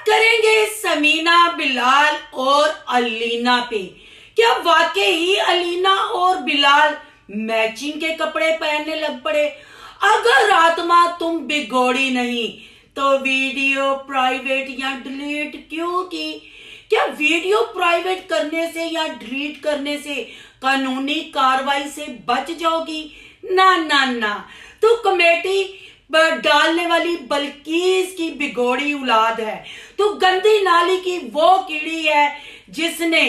करेंगे समीना, बिलाल और अलीना पे। क्या वाकई ही अलीना और बिलाल मैचिंग के कपड़े पहनने लग पड़े? अगर आत्मा तुम बिगोड़ी नहीं तो वीडियो प्राइवेट या डिलीट क्यों की? क्या वीडियो प्राइवेट करने से या डिलीट करने से कानूनी कार्रवाई से बच जाओगी? ना ना ना, तो कमेटी डालने वाली बल्कीस की बिगोड़ी औलाद है। तो गंदी नाली की वो कीड़ी है जिसने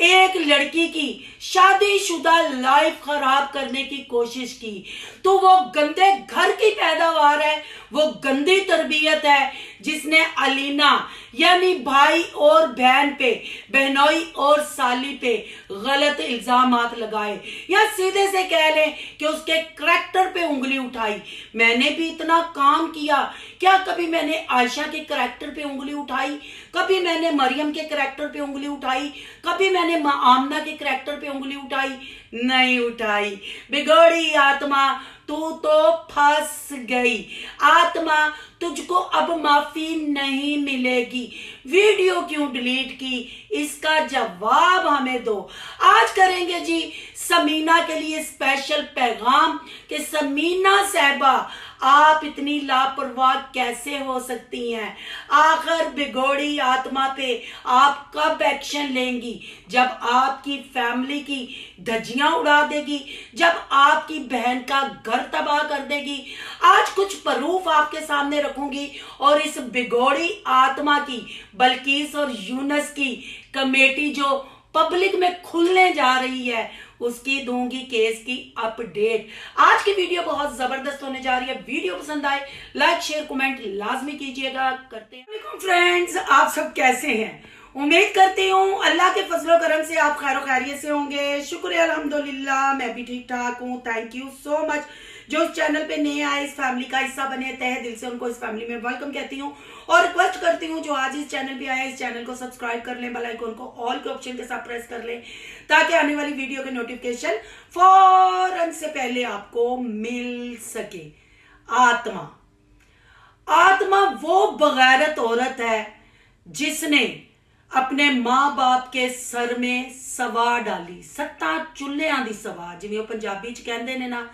एक लड़की की शादीशुदा लाइफ खराब करने की कोशिश की। तो वो गंदे घर की पैदावार है, वो गंदी तरबियत है जिसने अलीना यानी भाई और बहन पे, बहनोई और साली पे गलत इल्जामात लगाए, या सीधे से कह लें कि उसके करैक्टर पे उंगली उठाई। मैंने भी इतना काम किया, क्या कभी मैंने आयशा के करैक्टर पे उंगली उठाई? कभी मैंने मरियम के करैक्टर पे उंगली उठाई? कभी मैंने आमना के करैक्टर पे उंगली उठाई? नहीं उठाई। बिगड़ी आत्मा, तू तो फंस गई। आत्मा, तुझको अब माफी नहीं मिलेगी। वीडियो क्यों डिलीट की, इसका जवाब हमें दो। आज करेंगे जी समीना के लिए स्पेशल पैगाम कि समीना साहबा, आप इतनी लापरवाह कैसे हो सकती हैं? आखिर बिगोड़ी आत्मा पे आप कब एक्शन लेंगी? जब आपकी फैमिली की धज्जियां उड़ा देगी, जब आपकी बहन का घर तबाह कर देगी। आज कुछ प्रूफ आपके सामने रखूंगी और इस बिगोड़ी आत्मा की, बल्कीस और यूनस की कमेटी जो पब्लिक में खुलने जा रही है, उसकी दूंगी केस की अपडेट। आज की वीडियो बहुत जबरदस्त होने जा रही है। वीडियो पसंद आए लाइक शेयर कमेंट लाजमी कीजिएगा। करते हैं फ्रेंड्स, आप सब कैसे हैं? उम्मीद करती हूँ अल्लाह के फजलो करम से आप खैर खैरियत से होंगे। शुक्र अल्हम्दुलिल्लाह, मैं भी ठीक ठाक हूँ। Thank you so much. जो इस चैनल पे नए आए, इस फैमिली का हिस्सा बने, तहे दिल से उनको इस फैमिली में वेलकम कहती हूँ और रिक्वेस्ट करती हूँ जो आज इस चैनल पे आए, इस चैनल को सब्सक्राइब कर लें, बेल आइकन को ऑल के ऑप्शन के साथ प्रेस कर लें ताकि आने वाली वीडियो के नोटिफिकेशन फौरन से पहले आपको मिल सके। आत्मा, आत्मा वो बगैरत औरत है जिसने अपने मां बाप के सर में सवा डाली, सत्ता चुल्हे दी सवा, जिन्हें पंजाबी च कहते ने ना।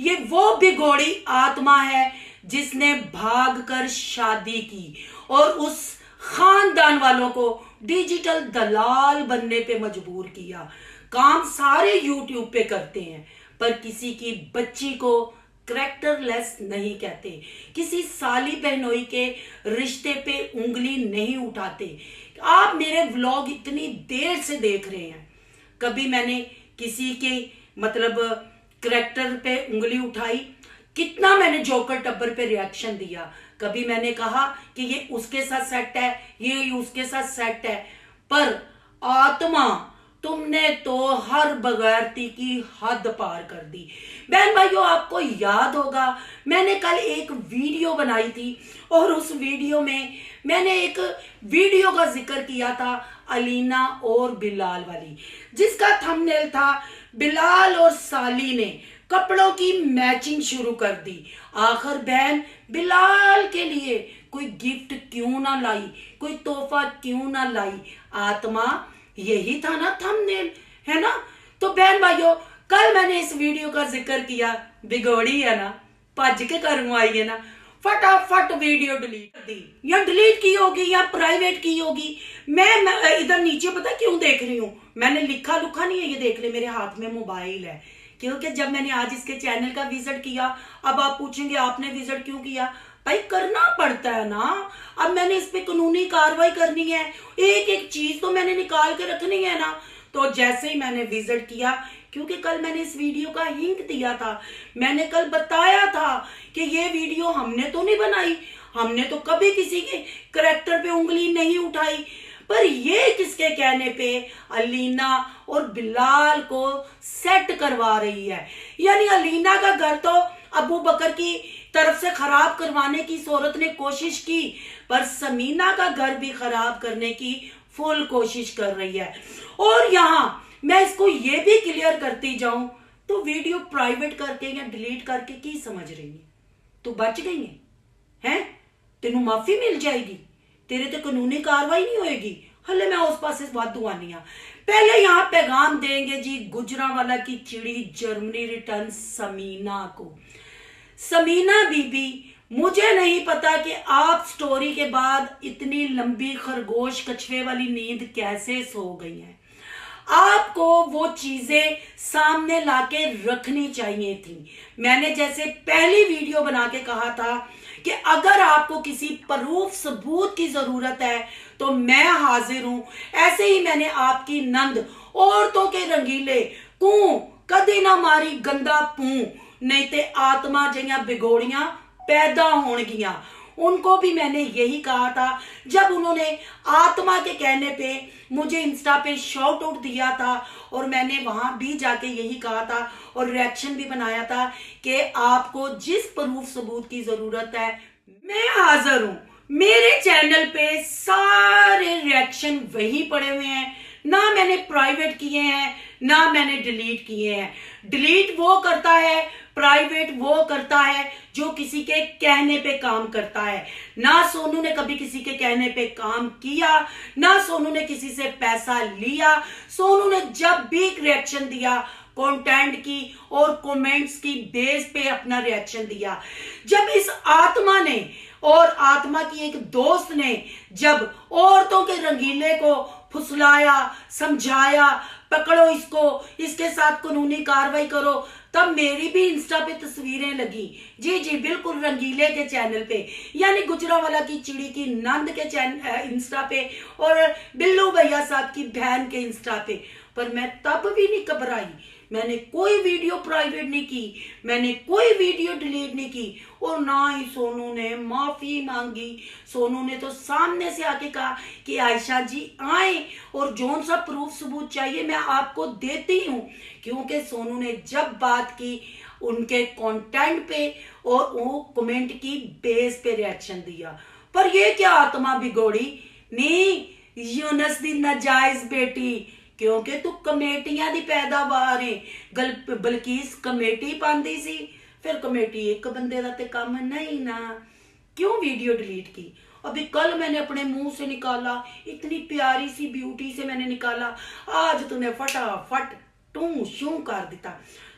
ये वो बिगोड़ी आत्मा है जिसने भागकर शादी की और उस खानदान वालों को डिजिटल दलाल बनने पे मजबूर किया। काम सारे यूट्यूब पे करते हैं पर किसी की बच्ची को करैक्टरलेस नहीं कहते, किसी साली बहनोई के रिश्ते पे उंगली नहीं उठाते। आप मेरे व्लॉग इतनी देर से देख रहे हैं, कभी मैंने किसी के मतलब करैक्टर पे उंगली उठाई? कितना मैंने जोकर टब्बर पे रिएक्शन दिया? कभी मैंने कहा कि ये उसके साथ सेट है, ये उसके साथ सेट है? पर आत्मा, तुमने तो हर बगैरती की हद पार कर दी। बहन भाइयों, आपको याद होगा मैंने कल एक वीडियो बनाई थी और उस वीडियो में मैंने एक वीडियो का जिक्र किया था अलीना और बिलाल वाली, जिसका थंबनेल था बिलाल और साली ने कपड़ों की मैचिंग शुरू कर दी। आखिर बहन बिलाल के लिए कोई गिफ्ट क्यों ना लाई, कोई तोहफा क्यों ना लाई? आत्मा, यही था ना थंबनेल, है ना? तो बहन भाइयों, कल मैंने इस वीडियो का जिक्र किया, बिगोड़ी है ना, भज के करूं आई है ना, फटाफट वीडियो डिलीट कर दी, या डिलीट की होगी या प्राइवेट की होगी। मैं इधर नीचे पता क्यों देख रही हूँ? मैंने लिखा लुखा नहीं है, ये देख ले, मेरे हाथ में मोबाइल है। क्योंकि जब मैंने आज इसके चैनल का विजिट किया, अब आप पूछेंगे आपने विजिट क्यों किया? भाई करना पड़ता है ना। अब मैंने इस पे कानूनी कार्रवाई करनी है, एक एक चीज तो मैंने निकाल के रखनी है ना। तो जैसे ही मैंने विजिट किया, क्योंकि कल मैंने इस वीडियो का हिंट दिया था, मैंने कल बताया था कि ये वीडियो हमने तो नहीं बनाई, हमने तो कभी किसी के करैक्टर पे उंगली नहीं उठाई। पर ये किसके कहने पे अलीना और बिलाल को सेट करवा रही है? यानी अलीना का घर तो अबू बकर की तरफ से खराब करवाने की इस औरत ने कोशिश की, पर समीना का घर भी खराब करने की फुल कोशिश कर रही है। और यहां मैं इसको ये भी क्लियर करती जाऊं तो वीडियो प्राइवेट करके या डिलीट करके की समझ रही है? तू बच गई है? तेनू माफी मिल जाएगी? तेरे ते कानूनी कार्रवाई नहीं होएगी। हले मैं उस पासे वाधू आनी हाँ। पहले यहाँ पैगाम देंगे जी गुजरांवाला की चिड़ी जर्मनी रिटर्न समीना को। समीना बीबी, मुझे नहीं पता कि आप स्टोरी के बाद इतनी लंबी खरगोश कछुए वाली नींद कैसे सो गई हैं। आपको वो चीजें सामने लाके रखनी चाहिए थी। मैंने जैसे पहली वीडियो बना के कहा था कि अगर आपको किसी प्रूफ सबूत की जरूरत है तो मैं हाजिर हूं, ऐसे ही मैंने आपकी नंद औरतों के रंगीले कूं कदी ना मारी गंदा पूं, नहीं ते आत्मा जइयां बिगोड़ियां पैदा होणगियां। उनको भी मैंने यही कहा था जब उन्होंने आत्मा के कहने पे मुझे इंस्टा पे शॉट आउट दिया था, और मैंने वहां भी जाके यही कहा था और रिएक्शन भी बनाया था कि आपको जिस प्रूफ सबूत की जरूरत है मैं हाजिर हूं। मेरे चैनल पे सारे रिएक्शन वही पड़े हुए हैं, ना मैंने प्राइवेट किए हैं ना मैंने डिलीट किए हैं। डिलीट वो करता है, प्राइवेट वो करता है जो किसी के कहने पे काम करता है। ना सोनू ने कभी किसी के कहने पे काम किया, ना सोनू ने किसी से पैसा लिया। सोनू ने जब भी रिएक्शन दिया कंटेंट की और कमेंट्स की बेस पे अपना रिएक्शन दिया। जब इस आत्मा ने और आत्मा की एक दोस्त ने जब औरतों के रंगीले को फुसलाया, समझाया, पकड़ो इसको, इसके साथ कानूनी कार्रवाई करो, तब मेरी भी इंस्टा पे तस्वीरें लगी। जी जी बिल्कुल, रंगीले के चैनल पे, यानी गुजरांवाला की चिड़ी की नंद के चैनल इंस्टा पे और बिल्लू भैया साहब की बहन के इंस्टा पे। पर मैं तब भी नहीं घबराई, मैंने कोई वीडियो प्राइवेट नहीं की, मैंने कोई वीडियो डिलीट नहीं की, और ना ही सोनू ने माफी मांगी। सोनू ने तो सामने से आके कहा कि आयशा जी आए और जो सा प्रूफ सबूत चाहिए मैं आपको देती हूँ, क्योंकि सोनू ने जब बात की उनके कंटेंट पे और वो कमेंट की बेस पे रिएक्शन दिया। पर ये क्या आत्मा बिगोड़ी नहीं, यूनस दी नाजायज बेटी, क्योंकि तू कमेटियां दी पैदावार है। बल्कीस कमेटी पांदी सी, फिर कमेटी एक बंदे दा ते काम नहीं ना, क्यों वीडियो डिलीट की। अभी कल मैंने अपने मुंह से निकाला, इतनी प्यारी सी ब्यूटी से मैंने निकाला, आज तूने फटाफट टू शू कर दिता।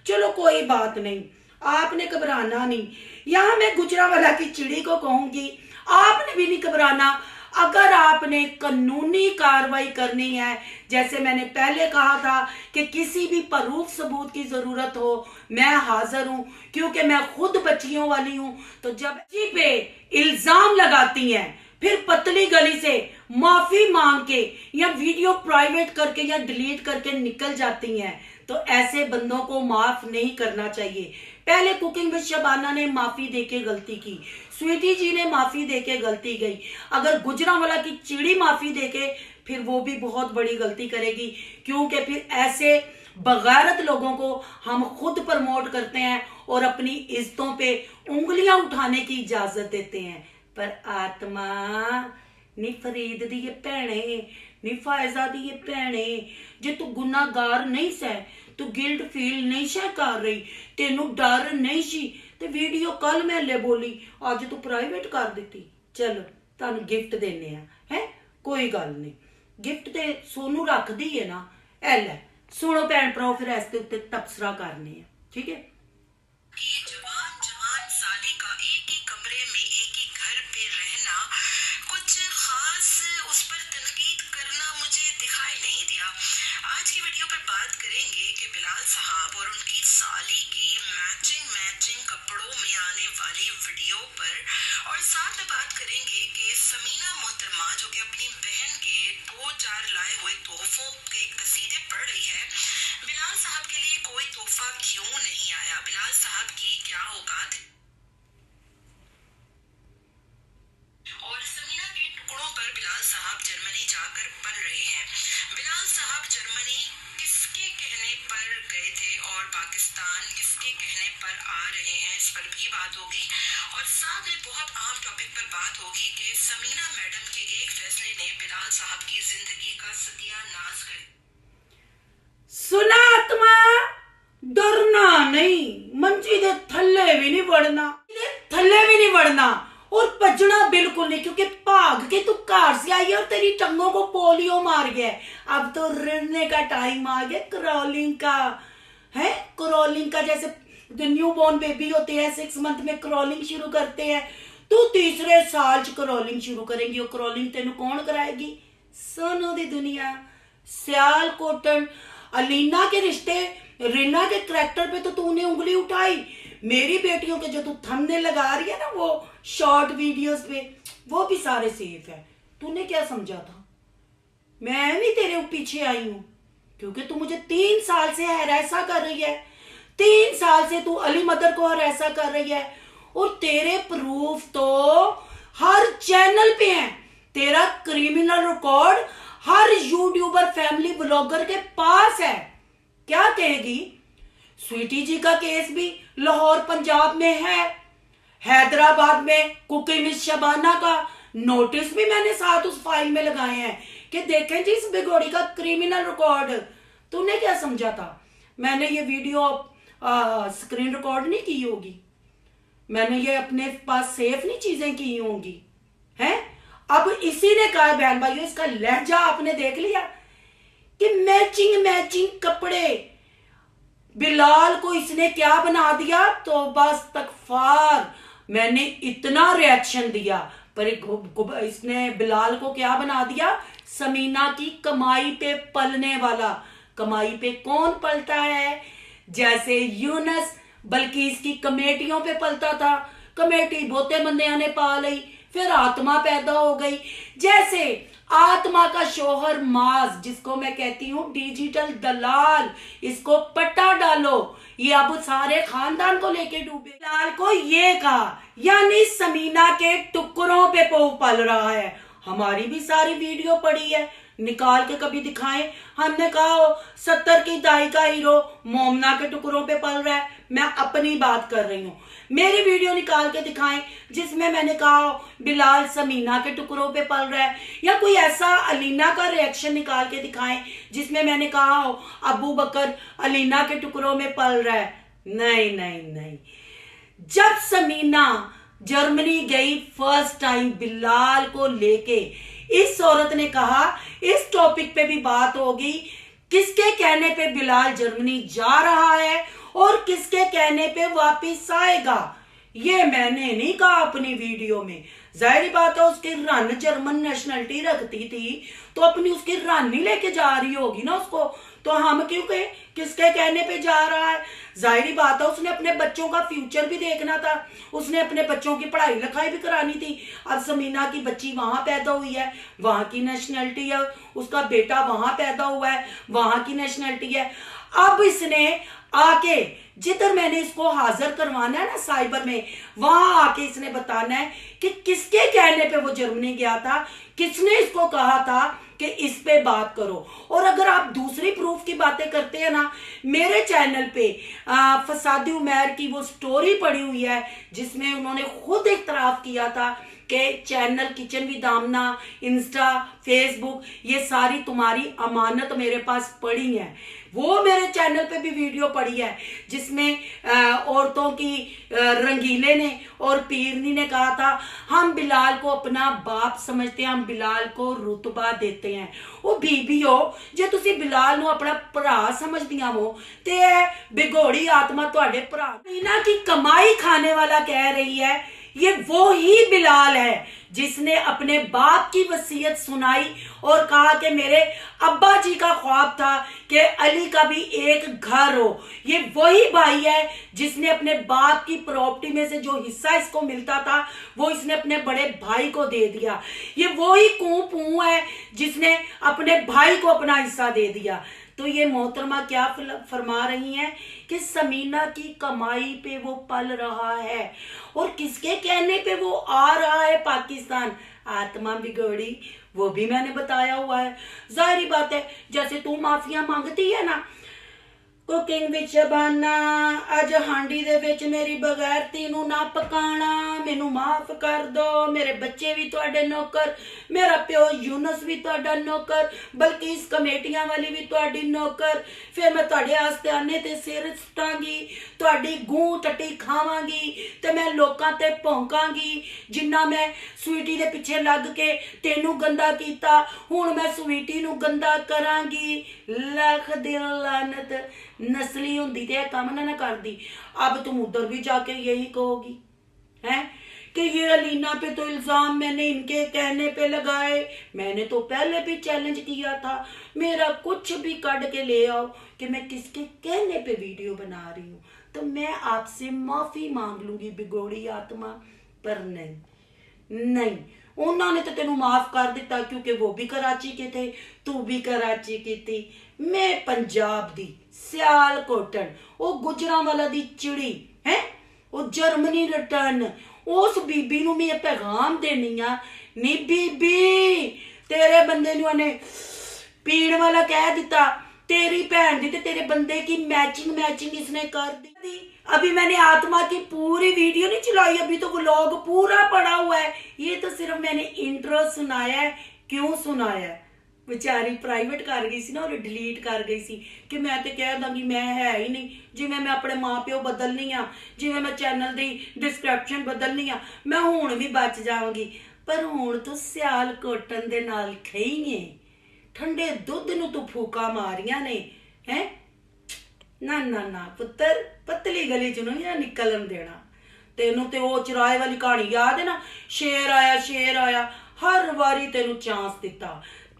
चलो कोई बात नहीं, आपने घबराना नहीं। यहां मैं गुजरांवाला की चिड़ी को कहूंगी, आपने भी नहीं घबराना। अगर आपने कानूनी कार्रवाई करनी है, जैसे मैंने पहले कहा था कि किसी भी प्रूफ सबूत की जरूरत हो मैं हाजिर हूं, क्योंकि मैं खुद बच्चियों वाली हूं। तो जब बच्ची पे इल्जाम लगाती हैं फिर पतली गली से माफी मांग के या वीडियो प्राइवेट करके या डिलीट करके निकल जाती हैं, तो ऐसे बंदों को माफ नहीं करना चाहिए। पहले कुकिंग विद शबाना ने माफी देके गलती की, स्वीटी जी ने माफी देके गलती गई, अगर गुजरांवाला की चिड़ी माफी देके फिर वो भी बहुत बड़ी गलती करेगी, क्योंकि फिर ऐसे बगैरत लोगों को हम खुद प्रमोट करते हैं और अपनी इज्जतों पे उंगलियां उठाने की इजाजत देते हैं। पर आत्मा नी फरीद दी ये भैने, नी फायजा दी ये भैने, जे तू गुनाहगार नहीं सह, तू गिल्ट फील नहीं सह कर रही, तेनू डर नहीं सी ते वीडियो कल मैं ले बोली अज तू प्राइवेट कर दी। चलो तुहानू गिफ्ट देने है कोई गल नहीं, गिफ्ट ते सोनू रख दी है ना, ऐ लै सुनो भैन भराओ, फिर इसके उत्ते तबसरा करने हैं, ठीक है। जवान जवान साली का एक ही कमरे में एक ही घर पे रहना, कुछ खास उस पर तनकीद करना मुझे दिखाई नहीं दिया। आज की वीडियो पर बात करेंगे कि बिलाल साहब और उनकी साली की मैचिंग कपड़ों में आने वाली वीडियो पर, और साथ में बात करेंगे कि समीना मोहतरमा जो कि अपनी बहन के 2-4 लाए हुए तोहफों के कसीदे पढ़ रही है, बिलाल साहब के लिए कोई तोहफा क्यों नहीं आया, बिलाल साहब की क्या औकात है, और समीना के टुकड़ों पर बिलाल साहब जर्मनी जाकर पढ़ रहे हैं। बिलाल साहब जर्मनी किसके कहने पर गए थे और पाकिस्तान किसके कहने पर आ रहे हैं, इस पर भी बात होगी। और साथ में बहुत आम टॉपिक पर बात होगी कि समीना मैडम के एक फैसले ने बिलाल साहब की जिंदगी का सत्यानाश कर। सुना आत्मा, डरना नहीं, मंजी दे थल्ले भी नहीं वड़ना, थल्ले भी नहीं वड़ना, और भजना बिल्कुल नहीं, क्योंकि भाग के तू घर से आई है और तेरी टंगों को पोलियो मार गया है। अब तो ऋणने का टाइम आ गया, क्रॉलिंग का है, क्रॉलिंग का। जैसे न्यू बॉर्न बेबी होते हैं 6 मंथ में क्रॉलिंग शुरू करते हैं, तू तीसरे साल च क्रॉलिंग शुरू करेंगी। और क्रॉलिंग तेन कौन कराएगी? सोनू दी दुनिया, सियाल कोटन। अलीना के रिश्ते, रीना के करैक्टर पे तो तूने उंगली उठाई। मेरी बेटियों के जो तू थंबनेल लगा रही है ना वो शॉर्ट वीडियोस पे, वो भी सारे सेफ है। तूने क्या समझा था? मैं भी तेरे पीछे आई हूं क्योंकि तू मुझे 3 साल से हरासा कर रही है। 3 साल से तू अली मदर को हरासा कर रही है और तेरे प्रूफ तो हर चैनल पे हैं। तेरा क्रिमिनल रिकॉर्ड हर यूट्यूबर फैमिली ब्लॉगर के पास है। क्या कहेगी? स्वीटी जी का केस भी लाहौर पंजाब में है, हैदराबाद में कुकी मिस शबाना का नोटिस भी मैंने साथ उस फाइल में लगाए हैं कि देखें जी इस बिगोड़ी का क्रिमिनल रिकॉर्ड। तूने क्या समझा था? मैंने ये वीडियो स्क्रीन रिकॉर्ड नहीं की होगी, मैंने ये अपने पास सेफ नहीं चीजें की होंगी हैं। अब इसी ने कहा बहन भाइयों, इसका लहजा आपने देख लिया कि मैचिंग मैचिंग कपड़े। बिलाल को इसने क्या बना दिया? तो बस तकफार। मैंने इतना रिएक्शन दिया पर इसने बिलाल को क्या बना दिया? समीना की कमाई पे पलने वाला। कमाई पे कौन पलता है? जैसे यूनस बल्किस की कमेटियों पे पलता था, कमेटी बोते बंदियां ने पा ली, फिर आत्मा पैदा हो गई। जैसे आत्मा का शोहर माज, जिसको मैं कहती हूं डिजिटल दलाल, इसको पट्टा डालो, ये अब सारे खानदान को लेके डूबे। दलाल को ये कहा, यानी समीना के टुकड़ों पे पल रहा है। हमारी भी सारी वीडियो पड़ी है, निकाल के कभी दिखाएं। हमने कहा 70 की दहाई का हीरो मोमना के टुकड़ों पे पल रहा है। मैं अपनी बात कर रही हूं, मेरी वीडियो निकाल के दिखाएं जिसमें मैंने कहा बिलाल समीना के टुकड़ों पे पल रहा है, या कोई ऐसा अलीना का रिएक्शन निकाल के दिखाएं जिसमें मैंने कहा हो अबू बकर अलीना के टुकड़ों में पल रहा है। नहीं नहीं नहीं। जब समीना जर्मनी गई फर्स्ट टाइम बिलाल को लेके, इस औरत ने कहा इस टॉपिक पे भी बात होगी, किसके कहने पे बिलाल जर्मनी जा रहा है और किसके कहने पे वापिस आएगा। ये मैंने नहीं कहा अपनी वीडियो में। जाहिर बात है उसकी रन जर्मन नेशनलिटी रखती थी तो अपनी उसकी रन ही लेके जा रही होगी ना उसको, तो हम क्यों कहे किसके कहने पे जा रहा है। जाहिर बात है उसने अपने बच्चों का फ्यूचर भी देखना था, उसने अपने बच्चों की पढ़ाई लिखाई भी करानी थी। अब समीना की बच्ची वहां पैदा हुई है, वहां की नेशनलिटी है, उसका बेटा वहां पैदा हुआ है, वहां की नेशनलिटी है। अब इसने आके जिधर मैंने इसको हाजिर करवाना है ना साइबर में, वहां आके इसने बताना है कि किसके कहने पे वो जर्मनी गया था, किसने इसको कहा था कि इस पे बात करो। और अगर आप दूसरी प्रूफ की बातें करते हैं ना, मेरे चैनल पे फसादी उमैर की वो स्टोरी पड़ी हुई है जिसमें उन्होंने खुद इख्तराफ किया था कि channel kitchen with Amna, insta, Facebook, ये सारी तुम्हारी अमानत मेरे पास पड़ी है। वो मेरे चैनल पे भी वीडियो पड़ी है जिसमें औरतों की रंगीले ने और पीरनी ने कहा था हम बिलाल को अपना बाप समझते हैं, हम बिलाल को रुतबा देते हैं। वो बीबी हो जे तुसी बिलाल नु अपना भरा समझदियां हो ते बिगोड़ी आत्मा तुहाडे भरा। मीना की कमाई खाने वाला कह रही है ये वो ही बिलाल है जिसने अपने बाप की वसीयत सुनाई और कहा कि मेरे अब्बा जी का ख्वाब था कि अली का भी एक घर हो। ये वही भाई है जिसने अपने बाप की प्रॉपर्टी में से जो हिस्सा इसको मिलता था वो इसने अपने बड़े भाई को दे दिया। ये वही कूपू है जिसने अपने भाई को अपना हिस्सा दे दिया। तो ये मोहतरमा क्या फरमा रही हैं कि समीना की कमाई पे वो पल रहा है और किसके कहने पे वो आ रहा है पाकिस्तान। आत्मा बिगड़ी वो भी मैंने बताया हुआ है। जाहिर बात है जैसे तू माफिया मांगती है ना, ਕੁਕਿੰਗ ਵਿੱਚ ਸ਼ਬਾਨਾ ਅੱਜ ਹਾਂਡੀ ਦੇ ਵਿੱਚ ਮੇਰੀ ਬਗੈਰਤੀ ਨੂੰ ਨਾ ਪਕਾਣਾ ਮੈਨੂੰ ਮਾਫ ਕਰ ਦੋ ਮੇਰੇ ਬੱਚੇ ਵੀ ਤੁਹਾਡੇ ਨੌਕਰ ਮੇਰਾ ਪਿਓ ਯੂਨਸ ਵੀ ਤੁਹਾਡਾ ਨੌਕਰ ਬਲਕਿ ਇਸ ਕਮੇਟੀਆਂ ਵਾਲੀ ਵੀ ਤੁਹਾਡੀ ਨੌਕਰ ਫਿਰ ਮੈਂ ਤੁਹਾਡੇ ਆਸਤੇ ਆਨੇ ਤੇ ਸਿਰ ਸੁੱਟਾਂਗੀ ਤੁਹਾਡੀ ਗੂੰ ਟੱਟੀ ਖਾਵਾਂਗੀ ਤੇ ਮੈਂ ਲੋਕਾਂ ਤੇ ਭੌਂਕਾਂਗੀ ਜਿੰਨਾ ਮੈਂ ਸਵੀਟੀ ਦੇ ਪਿੱਛੇ ਲੱਗ ਕੇ ਤੈਨੂੰ ਗੰਦਾ ਕੀਤਾ ਹੁਣ ਮੈਂ ਸਵੀਟੀ ਨੂੰ ਗੰਦਾ ਕਰਾਂਗੀ ਲੱਖ ਦਿਲ ਲਾਨਤ नस्ली होंदी ते काम ना करदी अब तुम उधर भी जाके यही कहोगी हैं कि ये अलीना पे तो इल्जाम मैंने इनके कहने पे लगाए मैंने तो पहले भी चैलेंज किया था मेरा कुछ भी काट के ले आओ कि मैं किसके कहने पे वीडियो बना रही हूँ तो मैं आपसे माफी मांग लूंगी बिगोड़ी आत्मा पर नहीं उन्होंने तो तेनू माफ कर दिता क्योंकि वो भी कराची के थे तू भी कराची की थी मैं पंजाब दी सियालकोटन वो गुजरांवाला दी चिड़ी है वो जर्मनी रिटर्न उस बीबी नू मैं पैगाम देनी आ नी बीबी तेरे बंदे नू ने पीण वाला कह दिता तेरी भैन दी ते तेरे बंदे की मैचिंग इसने कर दी अभी मैंने आत्मा की पूरी वीडियो नहीं चलाई अभी तो व्लॉग पूरा पड़ा हुआ है ये तो सिर्फ मैंने इंट्रो सुनाया है क्यों सुनाया है बेचारी प्राइवेट कर गई सी ना और डिलीट कर गई सी कि मैं तो कह दांगी मैं है ही नहीं जिवें मैं अपने माँ प्यो बदलनी आ जिवें मैं चैनल दी डिस्क्रिप्शन बदलनी आ मैं हुण भी बच जावांगी पर हुण तो सियालकोटन दे नाल खईए ठंडे दुध नूं तू फूका मारियां ने हैं ना पुत्तर पतली गली च नहीं निकलन देना तेनू ते ओ चराए वाली कहानी याद है ना शेर आया हर बारी तेनू चांस दिता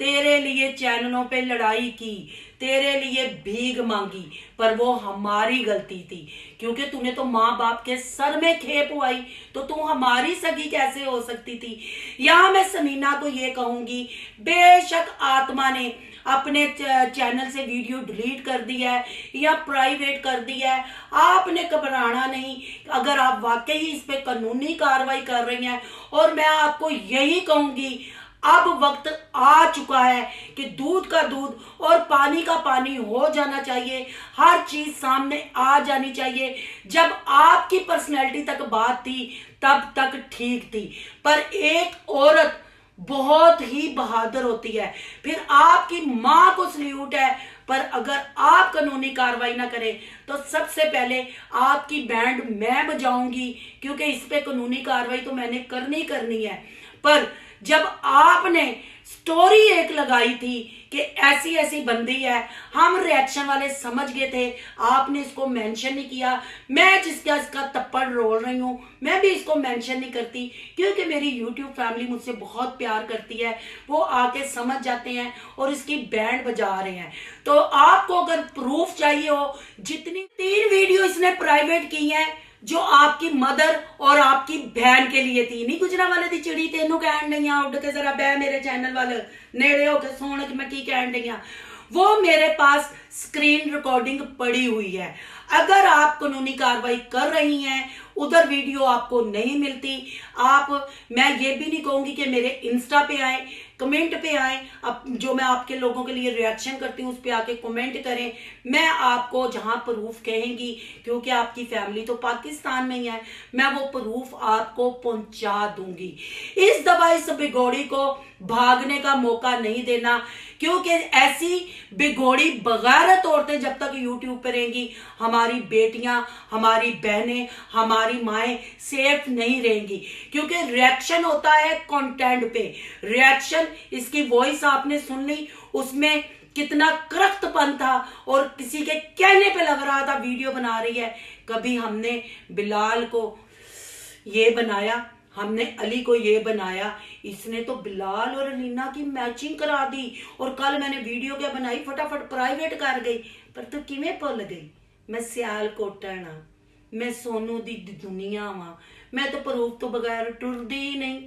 तेरे लिए चैनलों पे लड़ाई की तेरे लिए भीख मांगी पर वो हमारी गलती थी क्योंकि तूने तो माँ बाप के सर में खेप उड़ाई तो तू हमारी सगी कैसे हो सकती थी यहाँ मैं समीना को ये कहूंगी बेशक आत्मा ने अपने चैनल से वीडियो डिलीट कर दिया है या प्राइवेट कर दिया है आपने घबराना नहीं अगर आप वाकई इस पे कानूनी कार्रवाई कर रही हैं और मैं आपको यही कहूंगी अब वक्त आ चुका है कि दूध का दूध और पानी का पानी हो जाना चाहिए हर चीज सामने आ जानी चाहिए जब आपकी पर्सनैलिटी तक बात थी तब तक ठीक थी पर एक औरत बहुत ही बहादुर होती है फिर आपकी माँ को सल्यूट है पर अगर आप कानूनी कार्रवाई ना करें तो सबसे पहले आपकी बैंड मैं बजाऊंगी क्योंकि इस पे कानूनी कार्रवाई तो मैंने करनी है पर जब आपने स्टोरी एक लगाई थी कि ऐसी बंदी है हम रिएक्शन वाले समझ गए थे आपने इसको मेंशन नहीं किया मैं इसका तप्पड़ रोल रही हूँ मैं भी इसको मेंशन नहीं करती क्योंकि मेरी YouTube फैमिली मुझसे बहुत प्यार करती है वो आके समझ जाते हैं और इसकी बैंड बजा रहे हैं तो आपको अगर प्रूफ चाहिए हो जितनी 3 वीडियो इसने प्राइवेट की हैं जो आपकी मदर और आपकी बहन के लिए थी नहीं गुजरांवाले दी चिड़ी तेनू कहन नहीं उड़ के जरा बह मेरे चैनल वाले नेड़े होके सुन कि मैं की कहन रही वो मेरे पास स्क्रीन रिकॉर्डिंग पड़ी हुई है अगर आप कानूनी कार्रवाई कर रही हैं उधर वीडियो आपको नहीं मिलती आप मैं ये भी नहीं कहूंगी कि मेरे इंस्टा पे आए कमेंट पे आए अब जो मैं आपके लोगों के लिए रिएक्शन करती हूँ उस पे आके कमेंट करें मैं आपको जहां प्रूफ कहेंगी क्योंकि आपकी फैमिली तो पाकिस्तान में ही है मैं वो प्रूफ आपको पहुंचा दूंगी इस दफा इस बिगोड़ी को भागने का मौका नहीं देना क्योंकि ऐसी बिगोड़ी बगैरत औरतें जब तक यूट्यूब पे रहेंगी हमारी बेटियां हमारी बहनें हमारी माएं सेफ नहीं रहेंगी क्योंकि रिएक्शन होता है कंटेंट पे रिएक्शन इसकी वॉइस आपने सुन ली उसमें कितना करख्तपन था और किसी के कहने पे लग रहा था वीडियो बना रही है कभी हमने बिलाल को ये बनाया हमने अली को ये बनाया इसने तो बिलाल और अलीना की मैचिंग करा दी और कल मैंने वीडियो क्या बनाई फटाफट प्राइवेट कर गई पर तू किवें भुल गई मैं सियालकोटन हाँ मैं सोनू दी दुनिया वा मैं तो प्रूफ तो बगैर टुरदी ही नहीं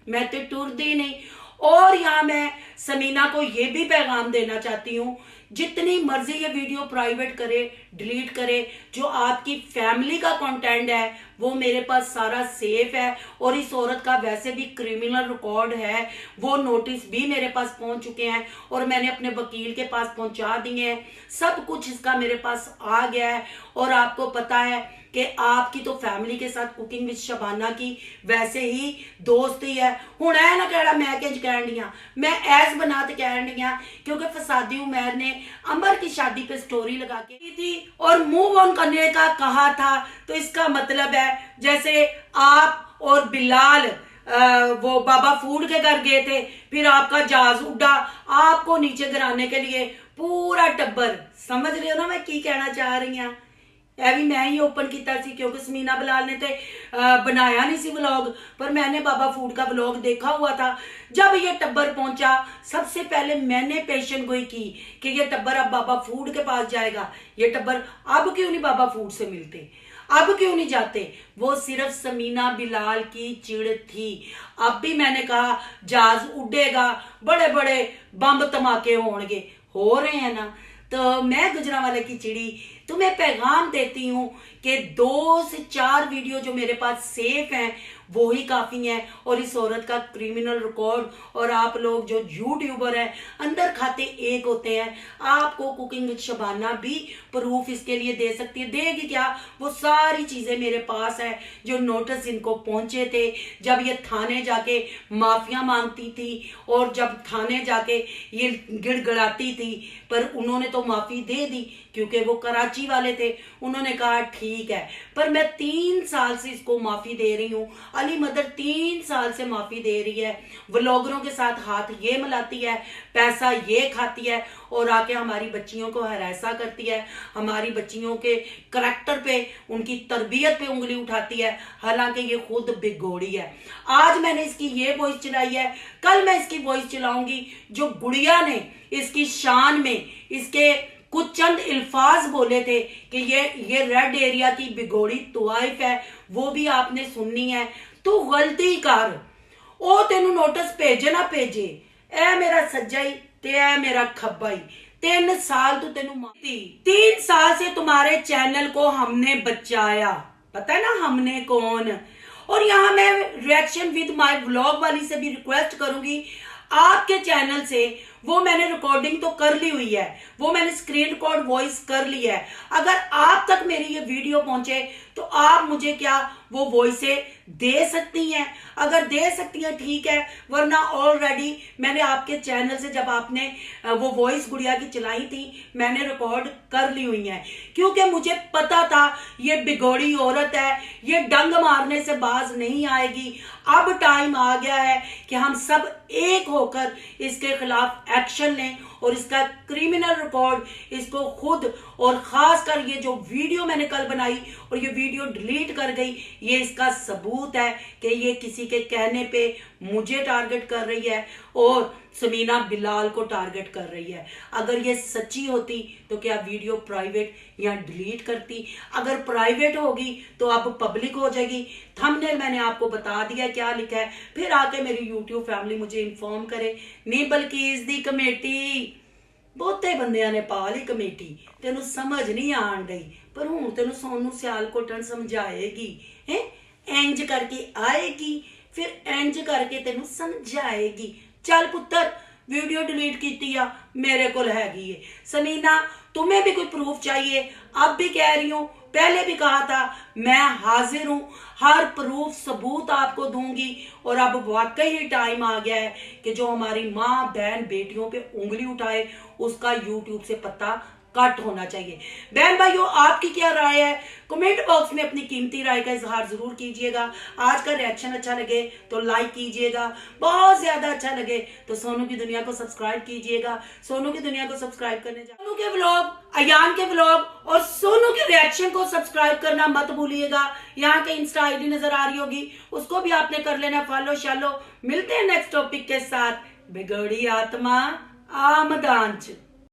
मैं तो टुरदी नहीं और यहाँ मैं समीना को ये भी पैगाम देना चाहती हूँ जितनी मर्जी ये वीडियो प्राइवेट करे, डिलीट करे, जो आपकी फैमिली का कंटेंट है वो मेरे पास सारा सेफ है। और इस औरत का वैसे भी क्रिमिनल रिकॉर्ड है, वो नोटिस भी मेरे पास पहुंच चुके हैं और मैंने अपने वकील के पास पहुंचा दिए हैं। सब कुछ इसका मेरे पास आ गया है। और आपको पता है कि आपकी तो फैमिली के साथ कुकिंग विद शबाना की वैसे ही दोस्ती है। हुण ऐ ना कहड़ा मैं किंज कहन दियां, मैं ऐस बना ते कहन दियां क्योंकि फसादी उमैर ने अमर की शादी पे स्टोरी लगा के दी थी और मूव ऑन करने का कहा था। तो इसका मतलब है जैसे आप और बिलाल वो बाबा फूड के घर गए थे, फिर आपका जहाज उड़ा आपको नीचे गिराने के लिए, पूरा टब्बर। समझ रहे हो ना मैं की कहना चाह रही हूं। यह भी मैं ही ओपन किया सी क्योंकि समीना बिलाल ने तो बनाया नहीं सी व्लॉग, पर मैंने बाबा फूड का व्लॉग देखा हुआ था। जब ये टब्बर पहुंचा सबसे पहले मैंने पेशन गोई की कि ये टब्बर अब बाबा फूड के पास जाएगा। ये टब्बर अब क्यों नहीं बाबा फूड से मिलते, अब क्यों नहीं जाते? वो सिर्फ समीना बिलाल की चिड़ थी। अब भी मैंने कहा जहाज उड़ेगा, बड़े बड़े बम धमाके होंगे, हो रहे हैं ना। तो मैं गुजरांवाले की चिड़ी तुम्हें पैगाम देती हूँ कि 2 से 4 वीडियो जो मेरे पास सेफ हैं वो ही काफी हैं। और इस औरत का क्रिमिनल रिकॉर्ड, और आप लोग जो यूट्यूबर हैं अंदर खाते एक होते हैं। आपको कुकिंग विद शबाना भी प्रूफ इसके लिए दे सकती है। देगी क्या? वो सारी चीजें मेरे पास है जो नोटिस इनको पहुंचे थे जब ये थाने जाके माफिया मांगती थी और जब थाने जाके ये गिड़गिड़ाती थी, पर उन्होंने तो माफी दे दी क्योंकि वो कराची वाले थे। उन्होंने कहा ठीक है, पर मैं 3 साल से इसको माफी दे रही हूँ। अली मदर 3 साल से माफी दे रही है, व्लॉगरों के साथ हाथ ये मिलाती है, पैसा ये खाती है और आके हमारी बच्चियों को हरासा करती है, हमारी बच्चियों के करैक्टर पे, उनकी तरबियत पे उंगली उठाती है, हालांकि ये खुद बिगोड़ी है। आज मैंने इसकी ये वॉइस चलाई है, कल मैं इसकी वॉइस चलाऊंगी जो गुड़िया ने इसकी शान में इसके कुछ चंद अल्फाज बोले थे कि ये रेड एरिया की बिगोड़ी तवाइफ है, वो भी आपने सुननी है। तू गलती कर, ओ तेनू नोटिस भेजे ना भेजे, ए मेरा सज्जाई ते ए मेरा खब्बाई, 3 साल तो तेनू मारती, 3 साल से तुम्हारे चैनल को हमने बचाया, पता है ना हमने कौन। और यहाँ मैं रिएक्शन विद माय व्लॉग वाली से भी रिक्वेस्ट करूंगी, आपके चैनल से वो मैंने रिकॉर्डिंग तो कर ली हुई है, वो मैंने स्क्रीन रिकॉर्ड वॉइस कर ली है। अगर आप तक मेरी ये वीडियो पहुंचे तो आप मुझे क्या वो वॉइसे दे सकती हैं? अगर दे सकती हैं ठीक है, वरना ऑलरेडी मैंने आपके चैनल से जब आपने वो वॉइस गुड़िया की चलाई थी मैंने रिकॉर्ड कर ली हुई है, क्योंकि मुझे पता था ये बिगोड़ी औरत है, ये डंग मारने से बाज नहीं आएगी। अब टाइम आ गया है कि हम सब एक होकर इसके खिलाफ एक्शन लें और इसका क्रिमिनल रिकॉर्ड इसको खुद, और खासकर ये जो वीडियो मैंने कल बनाई और ये वीडियो डिलीट कर गई, ये इसका सबूत है कि ये किसी के कहने पे मुझे टारगेट कर रही है और समीना बिलाल को टारगेट कर रही है। अगर ये सच्ची होती तो क्या वीडियो प्राइवेट या डिलीट करती? अगर प्राइवेट होगी तो अब पब्लिक हो जाएगी। थंबनेल मैंने आपको बता दिया क्या लिखा है, फिर आके मेरी यूट्यूब फैमिली मुझे इन्फॉर्म करे। नहीं बल्कि इसकी कमेटी बहुते बंदियां ने पा ली कमेटी, तेनू समझ नहीं आन रही, पर हूं तेनू सोनू सियालकोटन समझाएगी है, इंज करके आएगी फिर इंज करके तेनू समझाएगी। चल पुत्र वीडियो डिलीट की मेरे को हैगी है। समीना तुम्हें भी कोई प्रूफ चाहिए? अब भी कह रही हूं, पहले भी कहा था, मैं हाजिर हूं, हर प्रूफ सबूत आपको दूंगी। और अब वाकई ही टाइम आ गया है कि जो हमारी माँ बहन बेटियों पे उंगली उठाए उसका यूट्यूब से पत्ता कट होना चाहिए। बहन भाइयों आपकी क्या राय है? कमेंट बॉक्स में अपनी कीमती राय का इजहार जरूर कीजिएगा। आज का रिएक्शन अच्छा लगे तो लाइक कीजिएगा, बहुत ज्यादा अच्छा लगे तो सोनू की दुनिया को सब्सक्राइब कीजिएगा। सोनू की दुनिया को सब्सक्राइब करने सोनू के व्लॉग, अयान के व्लॉग और सोनू के रिएक्शन को सब्सक्राइब करना मत भूलिएगा। यहाँ के इंस्टा आईडी नजर आ रही होगी, उसको भी आपने कर लेना फॉलो शालो। मिलते हैं नेक्स्ट टॉपिक के साथ। बिगड़ी आत्मा आमदान च।